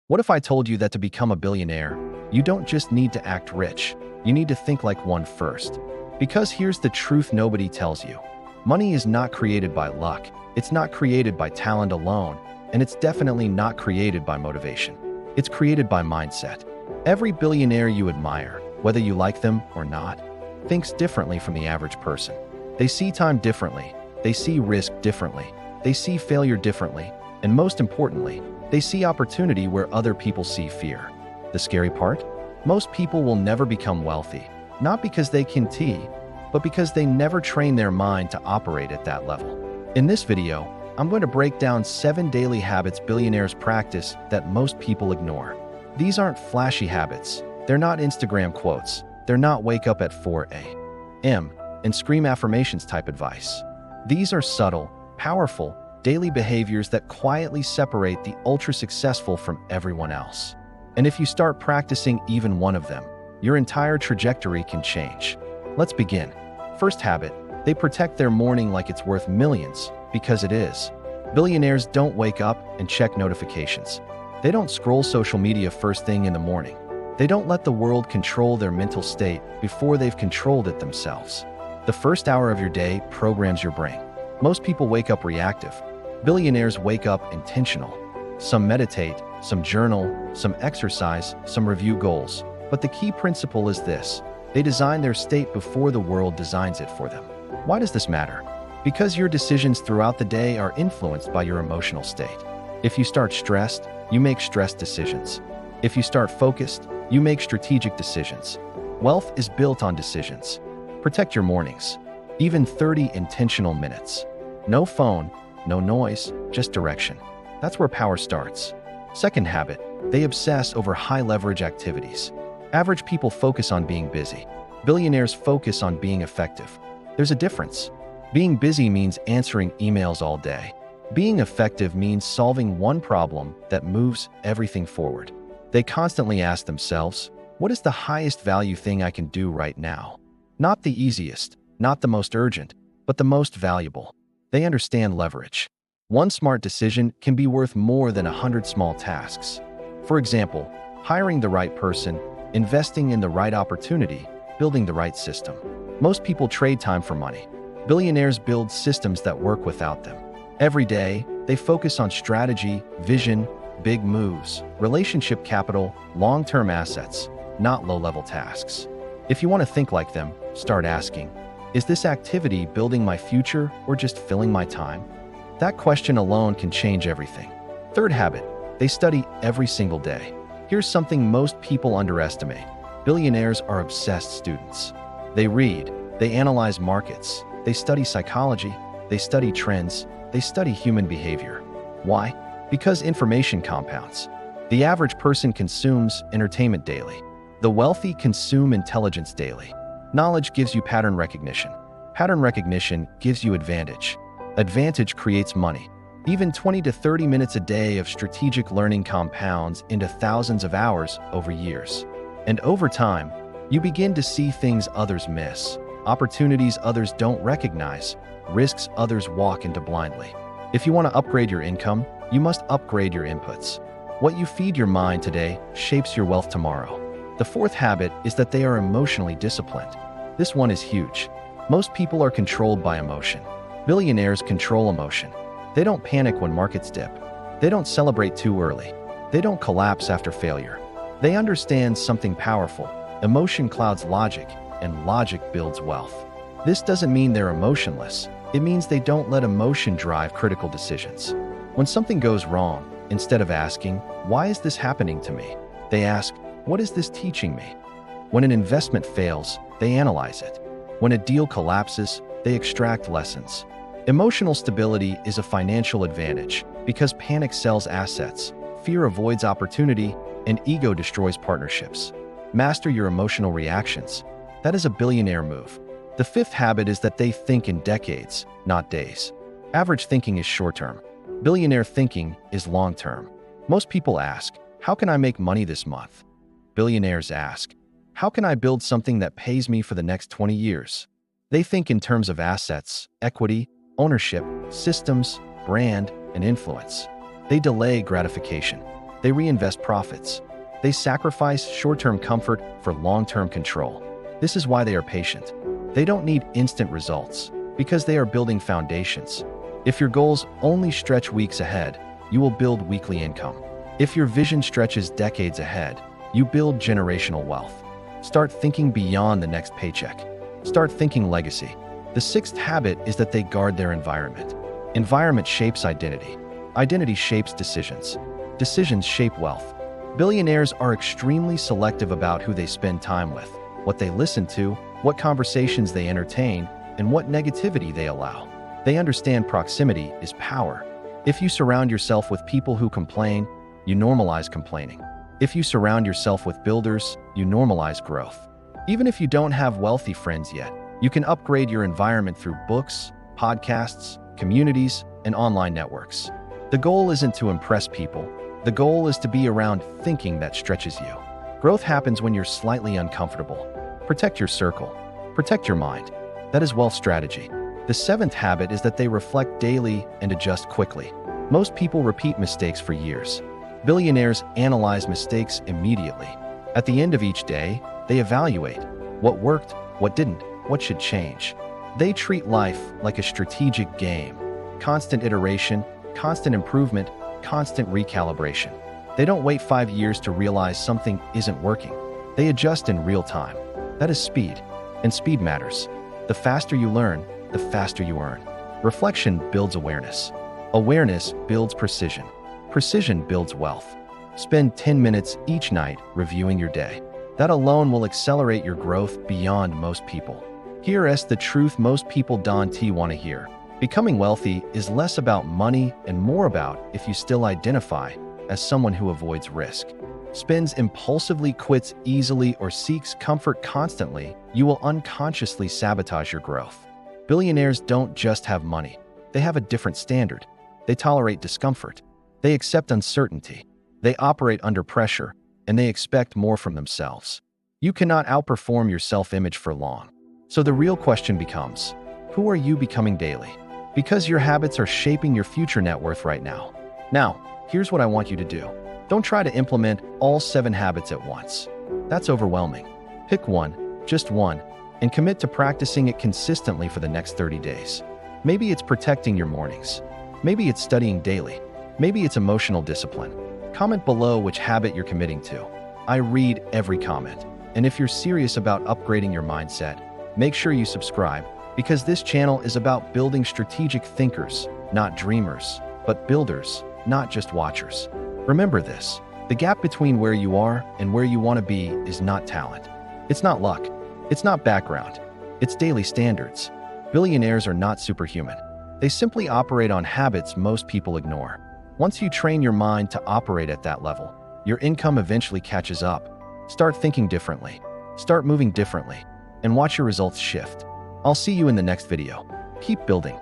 What if I told you that to become a billionaire, you don't just need to act rich, you need to think like one first? Because here's the truth nobody tells you. Money is not created by luck, it's not created by talent alone, and it's definitely not created by motivation. It's created by mindset. Every billionaire you admire, whether you like them or not, thinks differently from the average person. They see time differently, they see risk differently, they see failure differently, and most importantly, they see opportunity where other people see fear. The scary part? Most people will never become wealthy, not because they can but because they never train their mind to operate at that level. In this video, I'm going to break down 7 daily habits billionaires practice that most people ignore. These aren't flashy habits. They're not Instagram quotes. They're not wake up at 4 a.m. and scream affirmations type advice. These are subtle, powerful, daily behaviors that quietly separate the ultra-successful from everyone else. And if you start practicing even one of them, your entire trajectory can change. Let's begin. First habit, they protect their morning like it's worth millions, because it is. Billionaires don't wake up and check notifications. They don't scroll social media first thing in the morning. They don't let the world control their mental state before they've controlled it themselves. The first hour of your day programs your brain. Most people wake up reactive. Billionaires wake up intentional. Some meditate, some journal, some exercise, some review goals. But the key principle is this: they design their state before the world designs it for them. Why does this matter? Because your decisions throughout the day are influenced by your emotional state. If you start stressed, you make stressed decisions. If you start focused, you make strategic decisions. Wealth is built on decisions. Protect your mornings. Even 30 intentional minutes. No phone, no noise, just direction. That's where power starts. Second habit, they obsess over high-leverage activities. Average people focus on being busy. Billionaires focus on being effective. There's a difference. Being busy means answering emails all day. Being effective means solving one problem that moves everything forward. They constantly ask themselves, what is the highest value thing I can do right now? Not the easiest, not the most urgent, but the most valuable. They understand leverage. One smart decision can be worth more than 100 small tasks. For example, hiring the right person, investing in the right opportunity, building the right system. Most people trade time for money. Billionaires build systems that work without them. Every day, they focus on strategy, vision, big moves, relationship capital, long-term assets, not low-level tasks. If you want to think like them, start asking, is this activity building my future or just filling my time? That question alone can change everything. Third habit, they study every single day. Here's something most people underestimate. Billionaires are obsessed students. They read, they analyze markets, they study psychology, they study trends, they study human behavior. Why? Because information compounds. The average person consumes entertainment daily. The wealthy consume intelligence daily. Knowledge gives you pattern recognition. Pattern recognition gives you advantage. Advantage creates money. Even 20 to 30 minutes a day of strategic learning compounds into thousands of hours over years. And over time, you begin to see things others miss, opportunities others don't recognize, risks others walk into blindly. If you want to upgrade your income, you must upgrade your inputs. What you feed your mind today shapes your wealth tomorrow. The fourth habit is that they are emotionally disciplined. This one is huge. Most people are controlled by emotion. Billionaires control emotion. They don't panic when markets dip. They don't celebrate too early. They don't collapse after failure. They understand something powerful. Emotion clouds logic, and logic builds wealth. This doesn't mean they're emotionless. It means they don't let emotion drive critical decisions. When something goes wrong, instead of asking, why is this happening to me? They ask, what is this teaching me? When an investment fails, they analyze it. When a deal collapses, they extract lessons. Emotional stability is a financial advantage because panic sells assets, fear avoids opportunity, and ego destroys partnerships. Master your emotional reactions. That is a billionaire move. The fifth habit is that they think in decades, not days. Average thinking is short-term. Billionaire thinking is long-term. Most people ask, how can I make money this month? Billionaires ask, how can I build something that pays me for the next 20 years? They think in terms of assets, equity, ownership, systems, brand, and influence. They delay gratification. They reinvest profits. They sacrifice short-term comfort for long-term control. This is why they are patient. They don't need instant results because they are building foundations. If your goals only stretch weeks ahead, you will build weekly income. If your vision stretches decades ahead, you build generational wealth. Start thinking beyond the next paycheck. Start thinking legacy. The sixth habit is that they guard their environment. Environment shapes identity. Identity shapes decisions. Decisions shape wealth. Billionaires are extremely selective about who they spend time with, what they listen to, what conversations they entertain, and what negativity they allow. They understand proximity is power. If you surround yourself with people who complain, you normalize complaining. If you surround yourself with builders, you normalize growth. Even if you don't have wealthy friends yet, you can upgrade your environment through books, podcasts, communities, and online networks. The goal isn't to impress people. The goal is to be around thinking that stretches you. Growth happens when you're slightly uncomfortable. Protect your circle. Protect your mind. That is wealth strategy. The seventh habit is that they reflect daily and adjust quickly. Most people repeat mistakes for years. Billionaires analyze mistakes immediately. At the end of each day, they evaluate what worked, what didn't, what should change. They treat life like a strategic game. Constant iteration, constant improvement, constant recalibration. They don't wait 5 years to realize something isn't working. They adjust in real time. That is speed, and speed matters. The faster you learn, the faster you earn. Reflection builds awareness. Awareness builds precision. Precision builds wealth. Spend 10 minutes each night reviewing your day. That alone will accelerate your growth beyond most people. Here's the truth most people don't want to hear. Becoming wealthy is less about money and more about if you still identify as someone who avoids risk, spends impulsively, quits easily, or seeks comfort constantly, you will unconsciously sabotage your growth. Billionaires don't just have money. They have a different standard. They tolerate discomfort. They accept uncertainty. They operate under pressure, and they expect more from themselves. You cannot outperform your self-image for long. So the real question becomes, who are you becoming daily? Because your habits are shaping your future net worth right now. Now, here's what I want you to do. Don't try to implement all 7 habits at once. That's overwhelming. Pick one, just one, and commit to practicing it consistently for the next 30 days. Maybe it's protecting your mornings. Maybe it's studying daily. Maybe it's emotional discipline. Comment below which habit you're committing to. I read every comment. And if you're serious about upgrading your mindset, make sure you subscribe, because this channel is about building strategic thinkers, not dreamers, but builders, not just watchers. Remember this, the gap between where you are and where you want to be is not talent. It's not luck. It's not background. It's daily standards. Billionaires are not superhuman. They simply operate on habits most people ignore. Once you train your mind to operate at that level, your income eventually catches up. Start thinking differently. Start moving differently. And watch your results shift. I'll see you in the next video. Keep building.